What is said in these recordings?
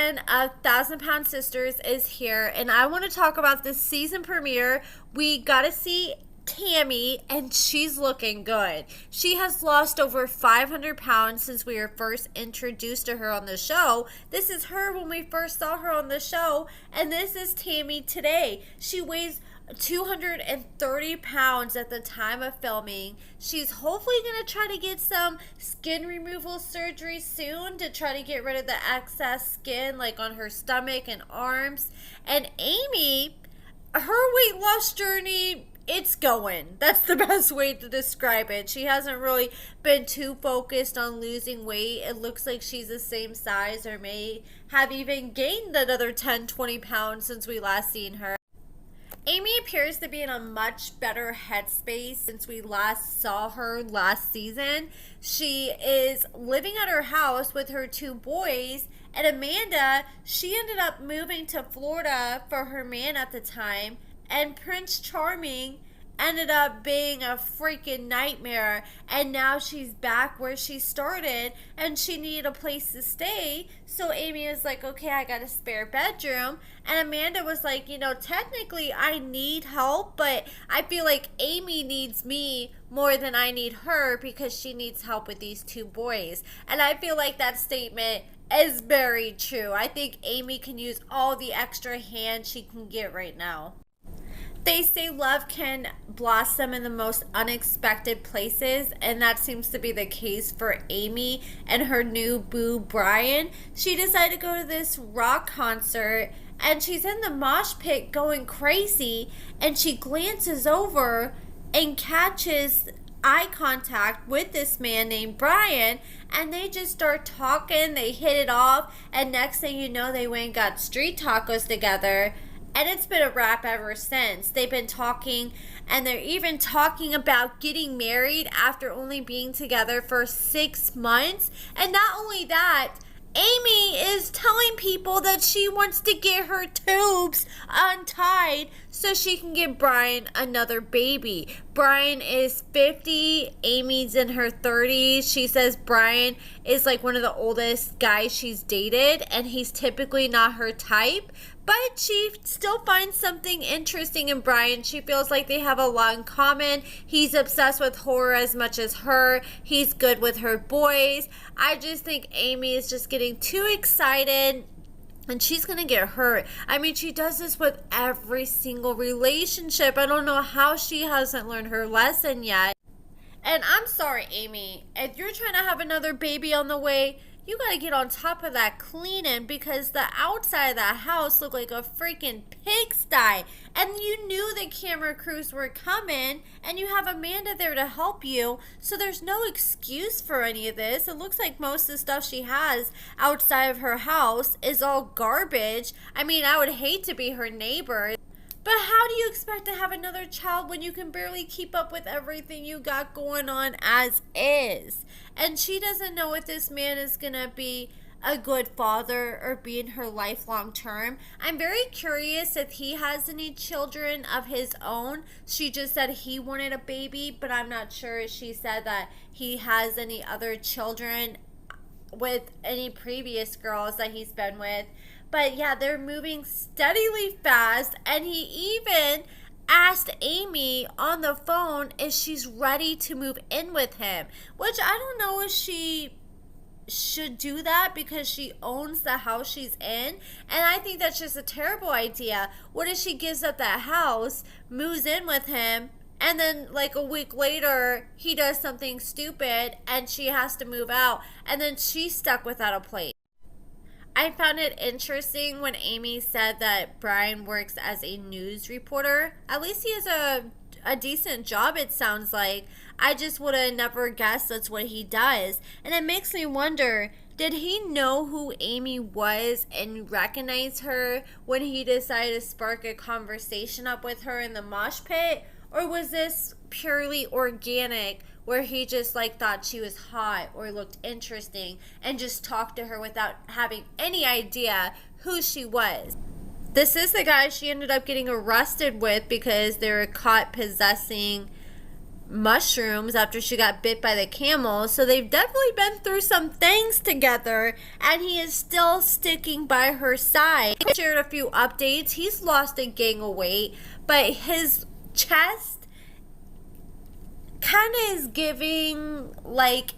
season of 1,000 Pound Sisters is here, and I want to talk about this season premiere. We got to see Tammy, and she's looking good. She has lost over 500 pounds since we were first introduced to her on the show. This is her when we first saw her on the show, and this is Tammy today. She weighs 230 pounds at the time of filming. She's hopefully going to try to get some skin removal surgery soon to try to get rid of the excess skin like on her stomach and arms. And Amy, her weight loss journey, it's going. That's the best way to describe it. She hasn't really been too focused on losing weight. It looks like she's the same size or may have even gained another 10-20 pounds since we last seen her. Amy appears to be in a much better headspace since we last saw her last season. She is living at her house with her 2 boys, and Amanda, she ended up moving to Florida for her man at the time, and Prince Charming ended up being a freaking nightmare, and now she's back where she started and she needed a place to stay. So Amy was like, okay, I got a spare bedroom, and Amanda was like, you know, technically I need help, but I feel like Amy needs me more than I need her because she needs help with these 2 boys. And I feel like that statement is very true. I think Amy can use all the extra hands she can get right now. They say love can blossom in the most unexpected places, and that seems to be the case for Amy and her new boo, Brian. She decided to go to this rock concert, and she's in the mosh pit going crazy, and she glances over and catches eye contact with this man named Brian, and they just start talking. They hit it off, and next thing you know, they went and got street tacos together. And it's been a wrap ever since. They've been talking, and they're even talking about getting married after only being together for 6 months. And not only that, Amy is telling people that she wants to get her tubes untied so she can give Brian another baby. Brian is 50, Amy's in her 30s. She says Brian is like one of the oldest guys she's dated, and he's typically not her type. But she still finds something interesting in Brian. She feels like they have a lot in common. He's obsessed with horror as much as her. He's good with her boys. I just think Amy is just getting too excited, and she's going to get hurt. I mean, she does this with every single relationship. I don't know how she hasn't learned her lesson yet. And I'm sorry, Amy. If you're trying to have another baby on the way, you gotta get on top of that cleaning, because the outside of that house looked like a freaking pigsty. And you knew the camera crews were coming, and you have Amanda there to help you, so there's no excuse for any of this. It looks like most of the stuff she has outside of her house is all garbage. I mean, I would hate to be her neighbor. But how do you expect to have another child when you can barely keep up with everything you got going on as is? And she doesn't know if this man is going to be a good father or be in her life long term. I'm very curious if he has any children of his own. She just said he wanted a baby, but I'm not sure if she said that he has any other children with any previous girls that he's been with. But yeah, they're moving steadily fast, and he even asked Amy on the phone if she's ready to move in with him, which I don't know if she should do that because she owns the house she's in, and I think that's just a terrible idea. What if she gives up that house, moves in with him, and then like a week later he does something stupid and she has to move out, and then she's stuck without a place? I found it interesting when Amy said that Brian works as a news reporter. At least he has a decent job, it sounds like. I just would have never guessed that's what he does. And it makes me wonder, did he know who Amy was and recognize her when he decided to spark a conversation up with her in the mosh pit? Or was this purely organic, where he just like thought she was hot or looked interesting and just talked to her without having any idea who she was? This is the guy she ended up getting arrested with because they were caught possessing mushrooms after she got bit by the camel. So they've definitely been through some things together, and he is still sticking by her side. He shared a few updates. He's lost a gang of weight, but his chest kind of is giving like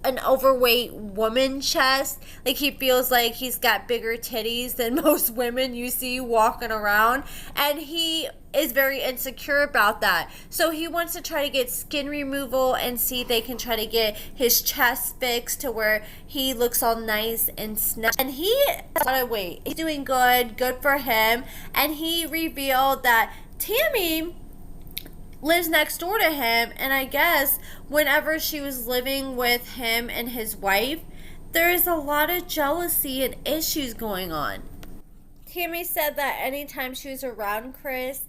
an overweight woman chest. Like, he feels like he's got bigger titties than most women you see walking around, and he is very insecure about that. So he wants to try to get skin removal and see if they can try to get his chest fixed to where he looks all nice and snug. And he has a lot of weight. He's doing good for him. And he revealed that Tammy lives next door to him, and I guess whenever she was living with him and his wife, there is a lot of jealousy and issues going on. Tammy said that anytime she was around Chris,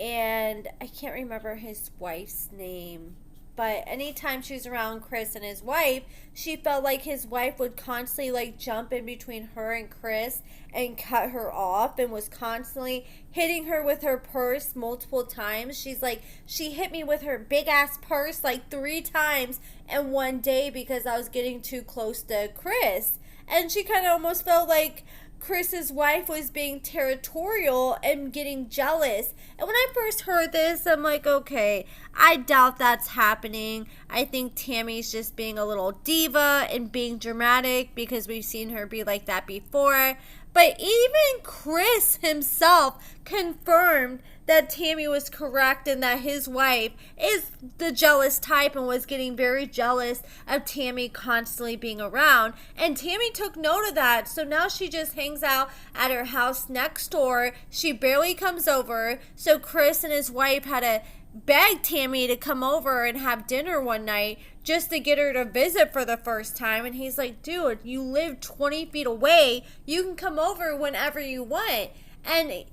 and I can't remember his wife's name, but anytime she was around Chris and his wife, she felt like his wife would constantly like jump in between her and Chris and cut her off, and was constantly hitting her with her purse multiple times. She's like, she hit me with her big ass purse like 3 times in one day because I was getting too close to Chris. And she kind of almost felt like Chris's wife was being territorial and getting jealous. And when I first heard this, I'm like, okay, I doubt that's happening. I think Tammy's just being a little diva and being dramatic because we've seen her be like that before. But even Chris himself confirmed that Tammy was correct and that his wife is the jealous type and was getting very jealous of Tammy constantly being around. And Tammy took note of that. So now she just hangs out at her house next door. She barely comes over. So Chris and his wife had to beg Tammy to come over and have dinner one night just to get her to visit for the first time. And he's like, dude, you live 20 feet away. You can come over whenever you want. And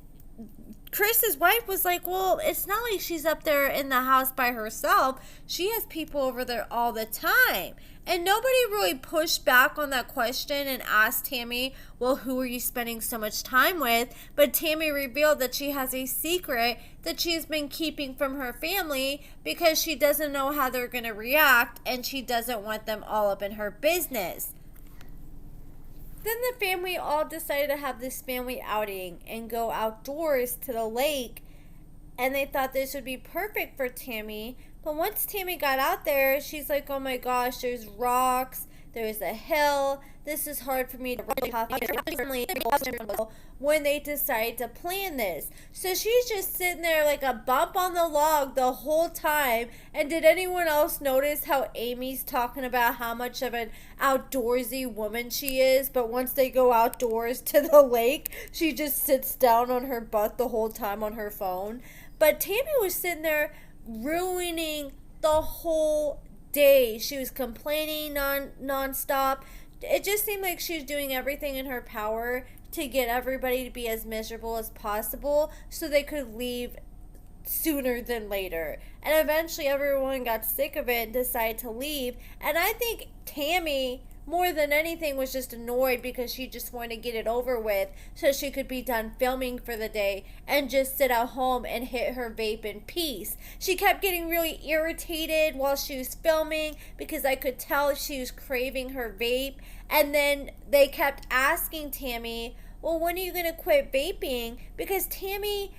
Chris's wife was like, well, it's not like she's up there in the house by herself. She has people over there all the time. And nobody really pushed back on that question and asked Tammy, well, who are you spending so much time with? But Tammy revealed that she has a secret that she's been keeping from her family because she doesn't know how they're going to react, and she doesn't want them all up in her business. Then the family all decided to have this family outing and go outdoors to the lake, and they thought this would be perfect for Tammy. But once Tammy got out there, she's like, oh my gosh, there's rocks, there's a hill, this is hard for me to when they decide to plan this. So she's just sitting there like a bump on the log the whole time. And did anyone else notice how Amy's talking about how much of an outdoorsy woman she is, but once they go outdoors to the lake, she just sits down on her butt the whole time on her phone? But Tammy was sitting there ruining the whole day. She was complaining non-stop. It just seemed like she was doing everything in her power to get everybody to be as miserable as possible so they could leave sooner than later. And eventually everyone got sick of it and decided to leave. And I think Tammy, more than anything, was just annoyed because she just wanted to get it over with so she could be done filming for the day and just sit at home and hit her vape in peace. She kept getting really irritated while she was filming because I could tell she was craving her vape. And then they kept asking Tammy, well, when are you going to quit vaping? Because Tammy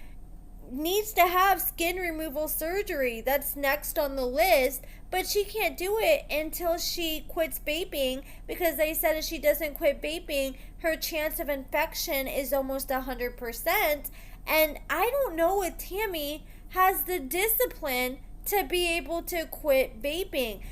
needs to have skin removal surgery. That's next on the list, but she can't do it until she quits vaping because they said if she doesn't quit vaping, her chance of infection is almost 100%. And I don't know if Tammy has the discipline to be able to quit vaping.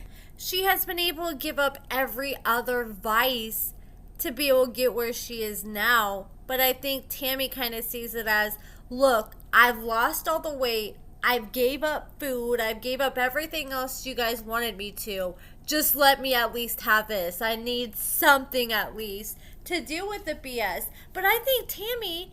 She has been able to give up every other vice to be able to get where she is now. But I think Tammy kind of sees it as, look, I've lost all the weight. I've gave up food. I've gave up everything else you guys wanted me to. Just let me at least have this. I need something at least to deal with the BS. But I think Tammy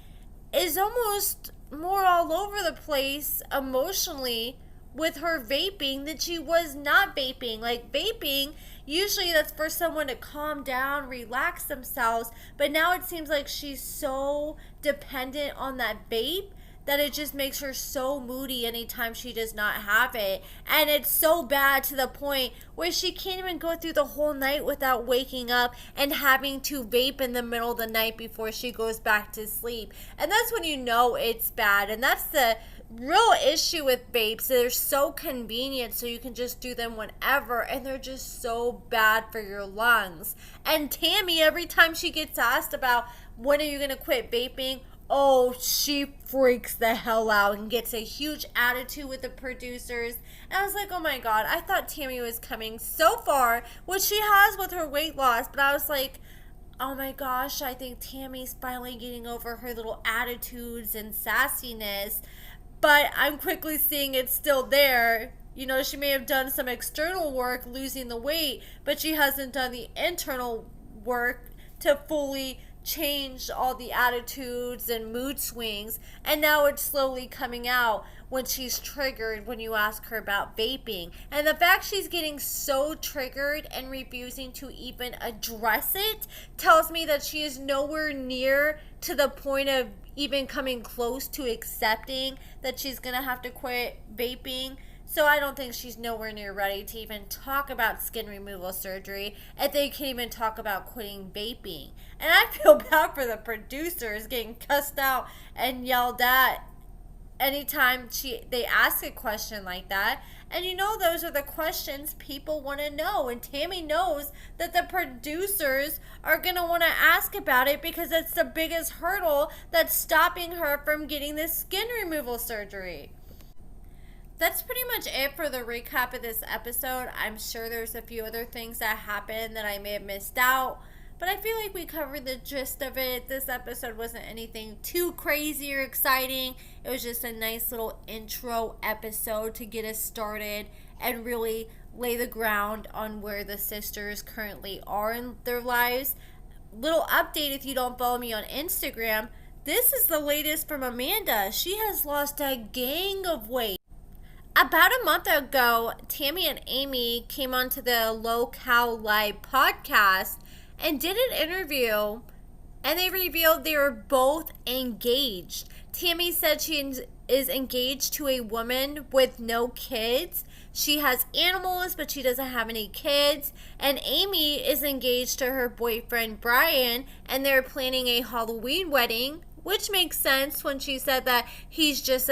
is almost more all over the place emotionally with her vaping than she was not vaping. Like, vaping, usually that's for someone to calm down, relax themselves. But now it seems like she's so dependent on that vape that it just makes her so moody anytime she does not have it. And it's so bad to the point where she can't even go through the whole night without waking up and having to vape in the middle of the night before she goes back to sleep. And that's when you know it's bad. And that's the real issue with vapes. They're so convenient, so you can just do them whenever, and they're just so bad for your lungs. And Tammy, every time she gets asked about when are you going to quit vaping, oh, she freaks the hell out and gets a huge attitude with the producers. And I was like, oh my god, I thought Tammy was coming so far, which she has with her weight loss, but I was like, oh my gosh, I think Tammy's finally getting over her little attitudes and sassiness. But I'm quickly seeing it's still there. You know, she may have done some external work losing the weight, but she hasn't done the internal work to fully change all the attitudes and mood swings. And now it's slowly coming out when she's triggered when you ask her about vaping. And the fact she's getting so triggered and refusing to even address it tells me that she is nowhere near to the point of even coming close to accepting that she's gonna have to quit vaping. So I don't think she's nowhere near ready to even talk about skin removal surgery, and they can't even talk about quitting vaping. And I feel bad for the producers getting cussed out and yelled at anytime they ask a question like that. And you know, those are the questions people want to know, and Tammy knows that the producers are going to want to ask about it because it's the biggest hurdle that's stopping her from getting this skin removal surgery. That's pretty much it for the recap of this episode. I'm sure there's a few other things that happened that I may have missed out, but I feel like we covered the gist of it. This episode wasn't anything too crazy or exciting. It was just a nice little intro episode to get us started and really lay the ground on where the sisters currently are in their lives. Little update if you don't follow me on Instagram. This is the latest from Amanda. She has lost a gang of weight. About a month ago, Tammy and Amy came onto the Lockup Live podcast and did an interview, and they revealed they were both engaged. Tammy said she is engaged to a woman with no kids. She has animals, but she doesn't have any kids. And Amy is engaged to her boyfriend, Brian, and they're planning a Halloween wedding, which makes sense when she said that he's just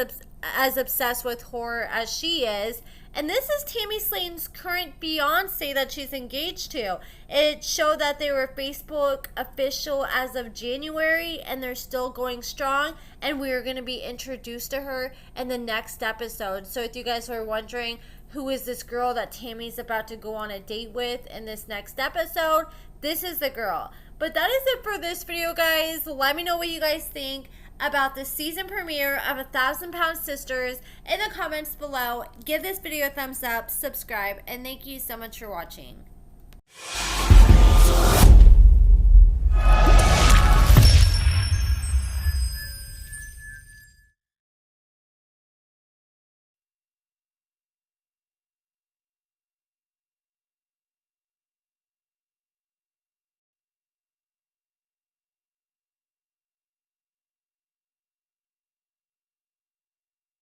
as obsessed with horror as she is. And this is Tammy Slaton's current fiance that she's engaged to. It showed that they were Facebook official as of January, and they're still going strong, and we are going to be introduced to her in the next episode. So if you guys are wondering who is this girl that Tammy's about to go on a date with in this next episode, this is the girl. But that is it for this video, guys. Let me know what you guys think about the season premiere of 1,000 Pound Sisters in the comments below. Give this video a thumbs up, subscribe, and thank you so much for watching.